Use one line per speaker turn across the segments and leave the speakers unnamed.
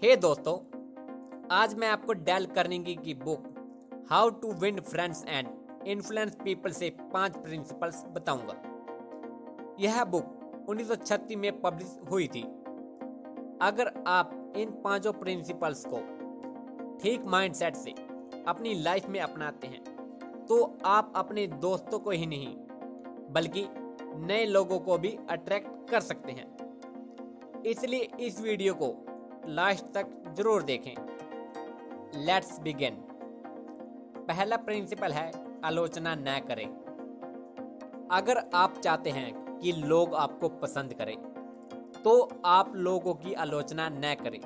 हे दोस्तों, आज मैं आपको डेल कार्नेगी की book how to win friends and influence people से 5 प्रिंसिपल्स बताऊंगा। यह बुक 1936 में पब्लिश हुई थी। अगर आप इन 5 प्रिंसिपल्स को ठीक माइंडसेट से अपनी लाइफ में अपनाते हैं तो आप अपने दोस्तों को ही नहीं बल्कि नए लोगों को भी अट्रैक्ट कर सकते हैं। इसलिए इस वीडियो को लास्ट तक जरूर देखें। Let's begin. पहला प्रिंसिपल है आलोचना न करें। अगर आप चाहते हैं कि लोग आपको पसंद करें तो आप लोगों की आलोचना न करें।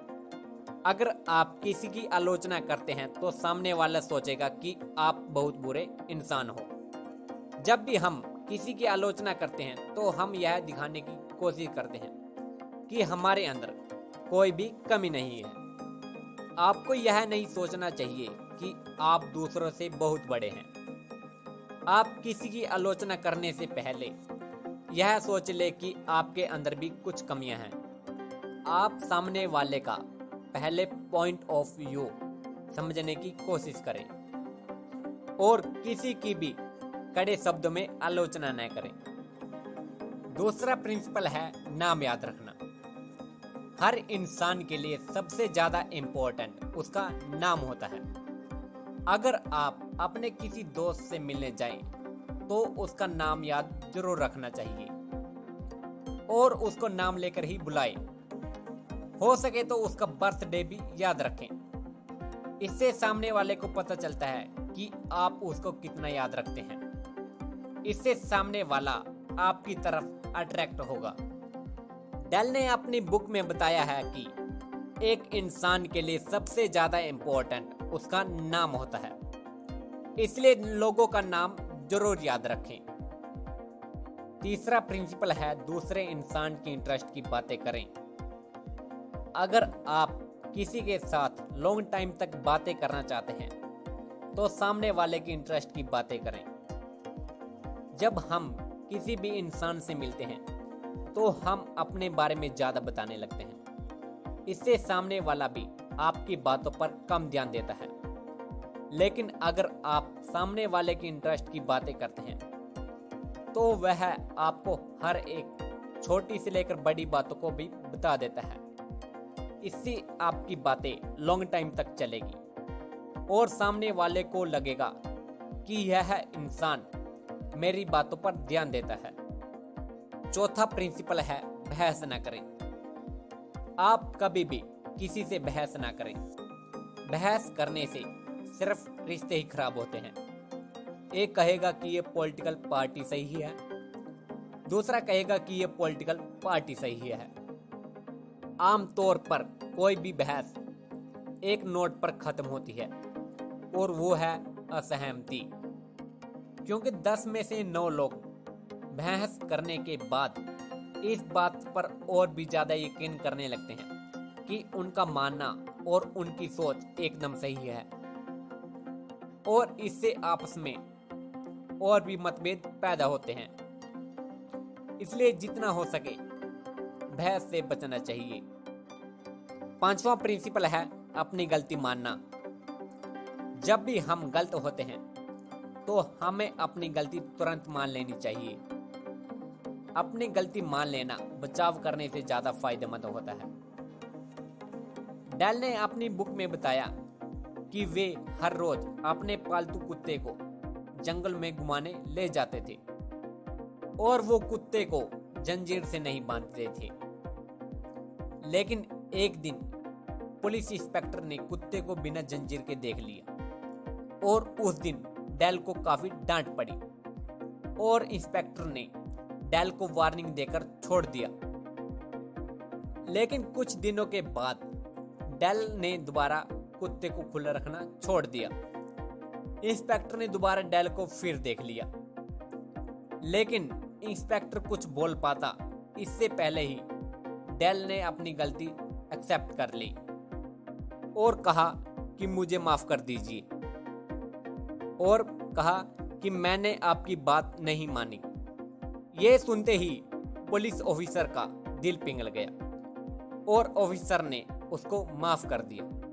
अगर आप किसी की आलोचना करते हैं तो सामने वाला सोचेगा कि आप बहुत बुरे इंसान हो। जब भी हम किसी की आलोचना करते हैं तो हम यह दिखाने की कोशिश करते हैं कि हमारे अंदर कोई भी कमी नहीं है। आपको यह नहीं सोचना चाहिए कि आप दूसरों से बहुत बड़े हैं। आप किसी की आलोचना करने से पहले यह सोच ले कि आपके अंदर भी कुछ कमियां हैं। आप सामने वाले का पहले पॉइंट ऑफ व्यू समझने की कोशिश करें और किसी की भी कड़े शब्दों में आलोचना न करें। दूसरा प्रिंसिपल है नाम याद रखना। हर इंसान के लिए सबसे ज्यादा इम्पोर्टेंट उसका नाम होता है। अगर आप अपने किसी दोस्त से मिलने जाएं तो उसका नाम याद जरूर रखना चाहिए और उसको नाम लेकर ही बुलाएं। हो सके तो उसका बर्थडे भी याद रखें। इससे सामने वाले को पता चलता है कि आप उसको कितना याद रखते हैं। इससे सामने वाला आपकी तरफ अट्रैक्ट होगा। डेल ने अपनी बुक में बताया है कि एक इंसान के लिए सबसे ज्यादा इम्पोर्टेंट उसका नाम होता है, इसलिए लोगों का नाम जरूर याद रखें। तीसरा प्रिंसिपल है दूसरे इंसान की इंटरेस्ट की बातें करें। अगर आप किसी के साथ लॉन्ग टाइम तक बातें करना चाहते हैं तो सामने वाले की इंटरेस्ट की बातें करें। जब हम किसी भी इंसान से मिलते हैं तो हम अपने बारे में ज्यादा बताने लगते हैं। इससे सामने वाला भी आपकी बातों पर कम ध्यान देता है। लेकिन अगर आप सामने वाले की इंटरेस्ट की बातें करते हैं तो वह आपको हर एक छोटी से लेकर बड़ी बातों को भी बता देता है। इससे आपकी बातें लॉन्ग टाइम तक चलेगी और सामने वाले को लगेगा कि यह इंसान मेरी बातों पर ध्यान देता है। चौथा प्रिंसिपल है बहस न करें। आप कभी भी किसी से बहस ना करें। बहस करने से सिर्फ रिश्ते ही खराब होते हैं। एक कहेगा कि ये पॉलिटिकल पार्टी सही है, दूसरा कहेगा कि ये पॉलिटिकल पार्टी सही है। आमतौर पर कोई भी बहस एक नोट पर खत्म होती है और वो है असहमति। क्योंकि 10 में से 9 लोग बहस करने के बाद इस बात पर और भी ज्यादा यकीन करने लगते हैं कि उनका मानना और उनकी सोच एकदम सही है और इससे आपस में और भी मतभेद पैदा होते हैं। इसलिए जितना हो सके बहस से बचना चाहिए। पांचवा प्रिंसिपल है अपनी गलती मानना। जब भी हम गलत होते हैं तो हमें अपनी गलती तुरंत मान लेनी चाहिए। अपनी गलती मान लेना बचाव करने से ज्यादा फायदेमंद होता है। डेल ने अपनी बुक में बताया कि वे हर रोज अपने पालतू कुत्ते को जंगल में घुमाने ले जाते थे और वो कुत्ते को जंजीर से नहीं बांधते थे। लेकिन एक दिन पुलिस इंस्पेक्टर ने कुत्ते को बिना जंजीर के देख लिया और उस दिन डेल को काफी डांट पड़ी और इंस्पेक्टर ने डेल को वार्निंग देकर छोड़ दिया। लेकिन कुछ दिनों के बाद डेल ने दोबारा कुत्ते को खुला रखना छोड़ दिया। इंस्पेक्टर ने दोबारा डेल को फिर देख लिया, लेकिन इंस्पेक्टर कुछ बोल पाता इससे पहले ही डेल ने अपनी गलती एक्सेप्ट कर ली और कहा कि मुझे माफ कर दीजिए और कहा कि मैंने आपकी बात नहीं मानी। ये सुनते ही पुलिस ऑफिसर का दिल पिघल गया और ऑफिसर ने उसको माफ कर दिया।